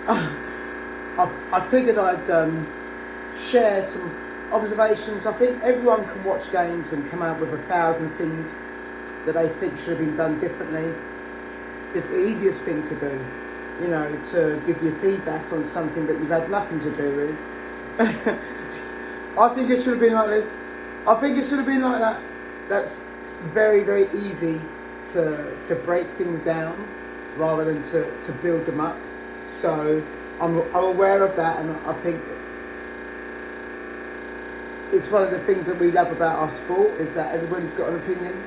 I figured I'd share some observations. I think everyone can watch games and come out with 1,000 things that they think should have been done differently. It's the easiest thing to do, to give you feedback on something that you've had nothing to do with. I think it should have been like this. I think it should have been like that. That's very, very easy to break things down rather than to build them up. So I'm aware of that, and I think it's one of the things that we love about our sport is that everybody's got an opinion,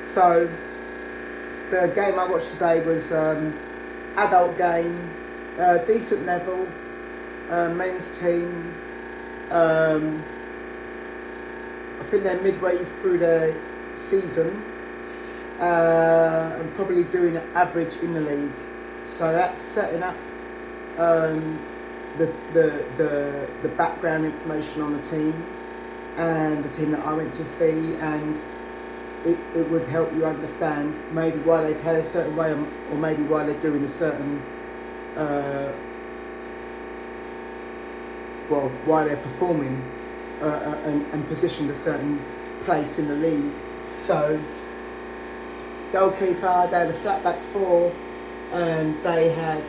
So the game I watched today was adult game, decent level, men's team. I think they're midway through the season and probably doing an average in the league. So that's setting up the background information on the team and the team that I went to see, and it would help you understand maybe why they play a certain way or maybe why they're doing a certain why they're performing and positioned a certain place in the league. So goalkeeper, they had a flat back four and they had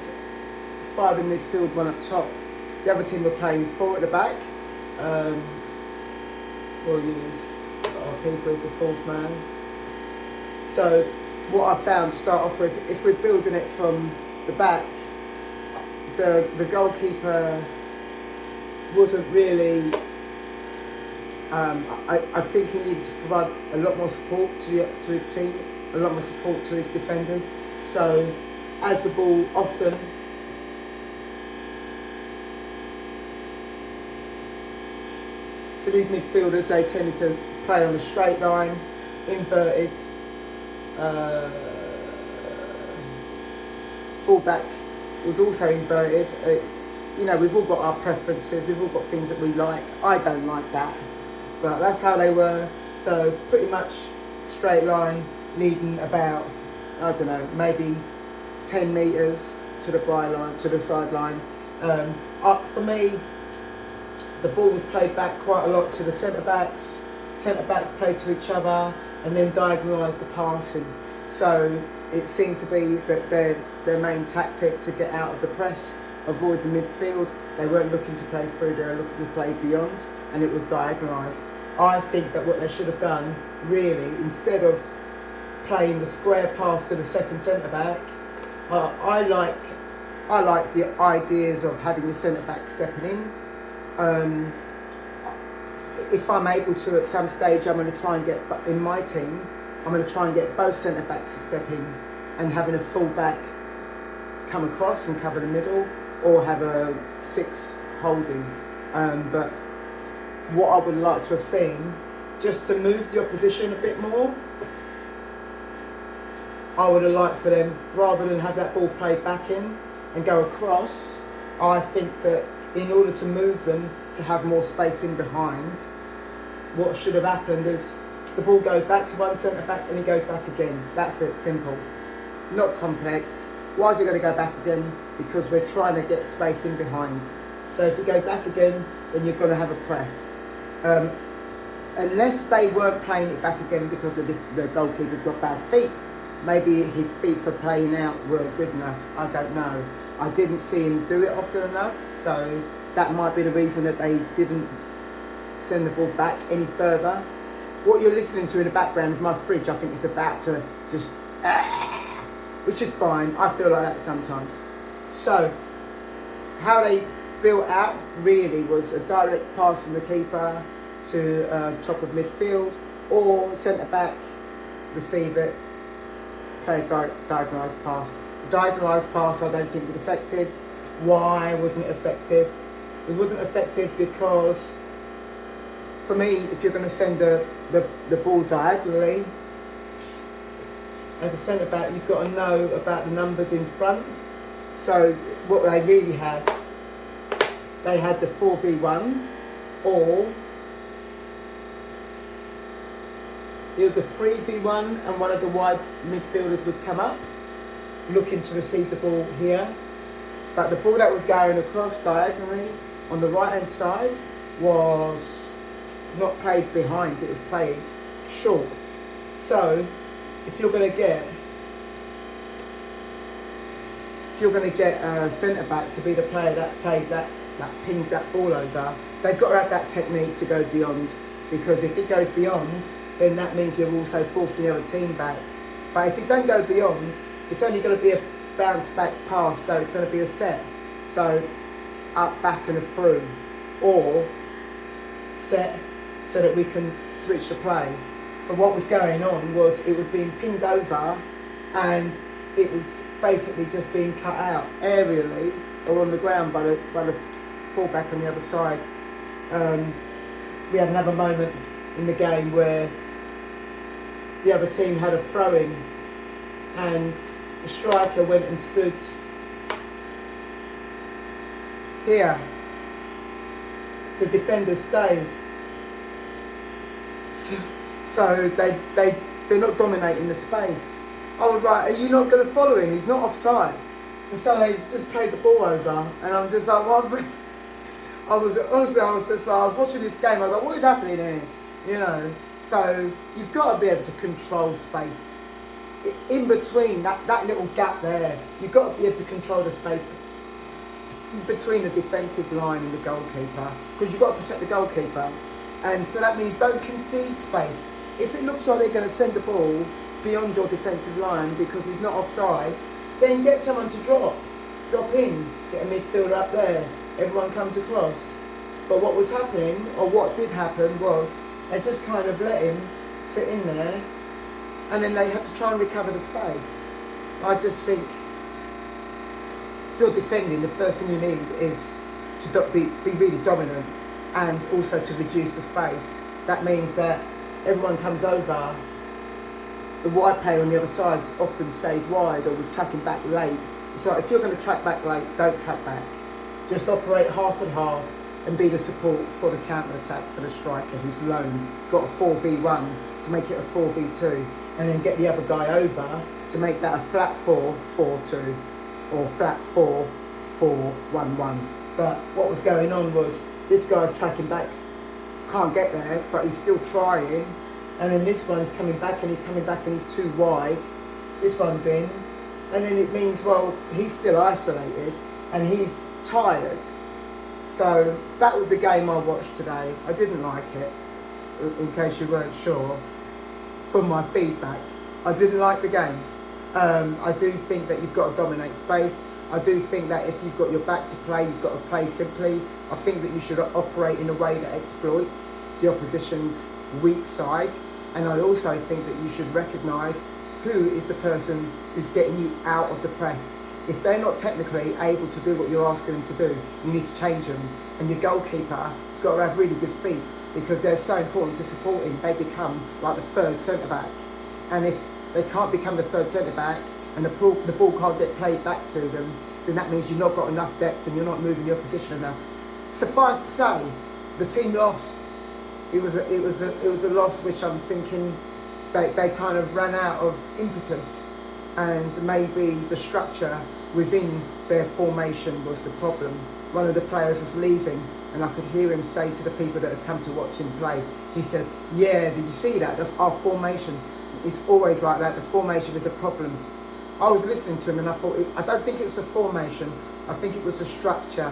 5 in midfield, 1 up top. The other team were playing 4 at the back. We'll use our keeper as the 4th man. So what I found to start off with, if we're building it from the back, the goalkeeper wasn't really, I think he needed to provide a lot more support to his team, a lot more support to his defenders. So as the ball often so these midfielders, they tended to play on a straight line, inverted. Fullback was also inverted. We've all got our preferences, we've all got things that we like. I don't like that, but that's how they were. So pretty much straight line, leading about, I don't know, maybe 10 metres to the byline, to the sideline. For me, the ball was played back quite a lot to the centre-backs. Centre-backs played to each other and then diagonalised the passing. So it seemed to be that their main tactic to get out of the press, avoid the midfield. They weren't looking to play through, they were looking to play beyond, and it was diagonalised. I think that what they should have done, really, instead of playing the square pass to the second centre-back, I like the ideas of having the centre-back stepping in. If I'm able to, at some stage, I'm going to try and get, in my team, I'm going to try and get both centre-backs to step in and having a full-back come across and cover the middle, or have a 6 holding. But what I would like to have seen, just to move the opposition a bit more, I would have liked for them, rather than have that ball played back in and go across, I think that in order to move them, to have more space in behind, what should have happened is the ball goes back to one centre-back and he goes back again. That's it, simple. Not complex. Why is it going to go back again? Because we're trying to get space in behind. So if it goes back again, then you're going to have a press. Unless they weren't playing it back again because the goalkeeper's got bad feet. Maybe his feet for playing out weren't good enough. I don't know. I didn't see him do it often enough, so that might be the reason that they didn't send the ball back any further. What you're listening to in the background is my fridge. I think it's about to just, which is fine. I feel like that sometimes. So, how they built out really was a direct pass from the keeper to top of midfield, or centre-back, receive it, play a diagonalised pass. The diagonalised pass I don't think was effective. Why wasn't it effective? It wasn't effective because, for me, if you're going to send the ball diagonally, as a centre-back, you've got to know about the numbers in front. So what they really had, they had the 4v1, or it was a 3v1 and one of the wide midfielders would come up, looking to receive the ball here, But the ball that was going across diagonally on the right hand side was not played behind, it was played short. So if you're going to get a centre back to be the player that plays that pings that ball over, they've got to have that technique to go beyond, because if it goes beyond, then that means you're also forcing the other team back. But if it don't go beyond, it's only going to be a bounce back pass, so it's going to be a set. So up, back and a through, or set so that we can switch the play. But what was going on was it was being pinged over and it was basically just being cut out aerially or on the ground by the fullback on the other side. We had another moment in the game where the other team had a throw-in and the striker went and stood here. The defender stayed. So they're not dominating the space. I was like, are you not going to follow him? He's not offside. And so they just played the ball over, and I'm just like, what? I was watching this game. I was like, what is happening here? You know. So you've got to be able to control space in between that little gap there. You've got to be able to control the space between the defensive line and the goalkeeper, because you've got to protect the goalkeeper. And so that means don't concede space. If it looks like they're going to send the ball beyond your defensive line because he's not offside, then get someone to drop in, get a midfielder up there, everyone comes across. But what was happening, or what did happen, was they just kind of let him sit in there, and then they had to try and recover the space. I just think if you're defending, the first thing you need is to be really dominant, and also to reduce the space. That means that everyone comes over. The wide player on the other side often stayed wide or was tracking back late. It's like, if you're going to track back late, don't track back. Just operate half and half and be the support for the counter-attack for the striker who's lone. He's got a 4v1 to make it a 4v2, and then get the other guy over to make that a flat 4-4-2 or flat 4-4-1-1. But what was going on was this guy's tracking back, can't get there, but he's still trying. And then this one's coming back and he's coming back and he's too wide. This one's in. And then it means, well, he's still isolated and he's tired. So that was the game I watched today. I didn't like it, in case you weren't sure, from my feedback. I didn't like the game. I do think that you've got to dominate space. I do think that if you've got your back to play, you've got to play simply. I think that you should operate in a way that exploits the opposition's weak side. And I also think that you should recognise who is the person who's getting you out of the press. If they're not technically able to do what you're asking them to do, you need to change them. And your goalkeeper has got to have really good feet, because they're so important to supporting. They become like the third centre-back. And if they can't become the third centre-back and the ball can't get played back to them, then that means you've not got enough depth and you're not moving your position enough. Suffice to say, the team lost. It was a loss which I'm thinking they kind of ran out of impetus, and maybe the structure within their formation was the problem. One of the players was leaving, and I could hear him say to the people that had come to watch him play, he said, yeah, did you see that? Our formation, it's always like that. The formation is a problem. I was listening to him and I thought, I don't think it's a formation. I think it was a structure.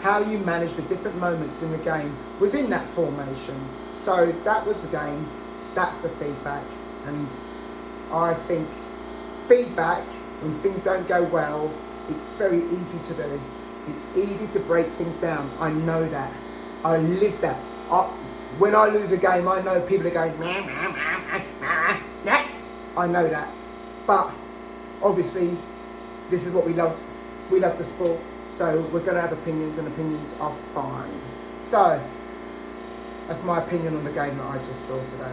How you manage the different moments in the game within that formation. So that was the game. That's the feedback. And I think feedback, when things don't go well, it's very easy to do. It's easy to break things down. I know that. I live that. When I lose a game, I know people are going, I know that. But obviously, this is what we love. We love the sport. So we're going to have opinions, and opinions are fine. So that's my opinion on the game that I just saw today.